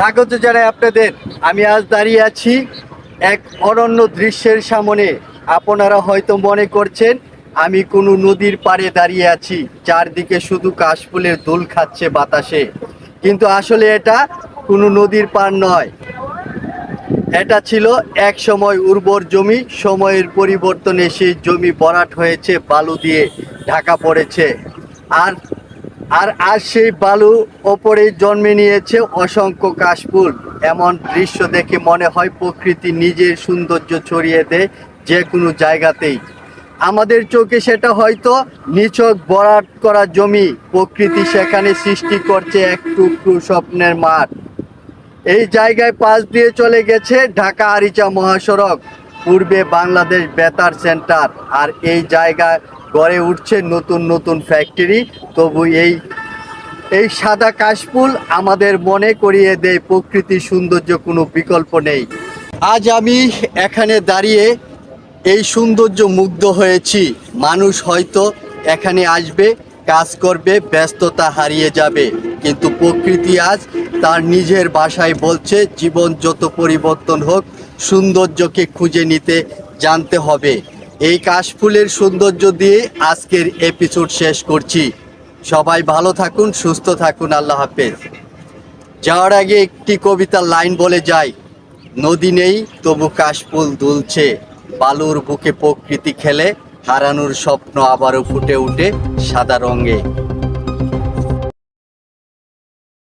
স্বাগত জানাই আপনাদের। আমি আজ দাঁড়িয়ে আছি এক অনন্য দৃশ্যের সামনে। আপনারা হয়তো মনে করছেন আমি কোনো নদীর পাড়ে দাঁড়িয়ে আছি, চারদিকে শুধু কাশফুলের দোল খাচ্ছে বাতাসে, কিন্তু আসলে এটা কোনো নদীর পাড় নয়। এটা ছিল এক সময় উর্বর জমি। সময়ের পরিবর্তনে সেই জমি ভরাট হয়েছে, বালু দিয়ে ঢাকা পড়েছে। আর আর আজ সেই বালু ওপরে জন্মে নিয়েছে অসংখ্য কাশফুল। এমন দৃশ্য দেখে মনে হয় প্রকৃতি নিজের সৌন্দর্য ছড়িয়ে দেয় যে কোনো জায়গাতেই। আমাদের চোখে সেটা হয়তো নিছক ভরাট করা জমি, প্রকৃতি সেখানে সৃষ্টি করছে এক টুকরো স্বপ্নের মাঠ। এই জায়গায় পাশ দিয়ে চলে গেছে ঢাকা আরিচা মহাসড়ক, পূর্বে বাংলাদেশ বেতার সেন্টার। আর এই জায়গায় গড়ে উঠছে নতুন নতুন ফ্যাক্টরি। তবু এই সাদা কাশফুল আমাদের মনে করিয়ে দেয় প্রকৃতির সৌন্দর্য কোনো বিকল্প নেই। আজ আমি এখানে দাঁড়িয়ে এই সৌন্দর্য মুগ্ধ হয়েছি। মানুষ হয়তো এখানে আসবে, কাজ করবে, ব্যস্ততা হারিয়ে যাবে, কিন্তু প্রকৃতি আজ তার নিজের ভাষায় বলছে, জীবন যত পরিবর্তন হোক, সৌন্দর্যকে খুঁজে নিতে জানতে হবে। এই কাশফুলের সৌন্দর্য দিয়ে আজকের এপিসোড শেষ করছি। সবাই ভালো থাকুন, সুস্থ থাকুন, আল্লাহ হাফেজ। যাওয়ার আগে একটি কবিতার লাইন বলে যাই, নদী নেই তবু কাশফুল দুলছে, বালুর বুকে প্রকৃতি খেলে, হারানোর স্বপ্ন আবারও ফুটে উঠে সাদা রঙে।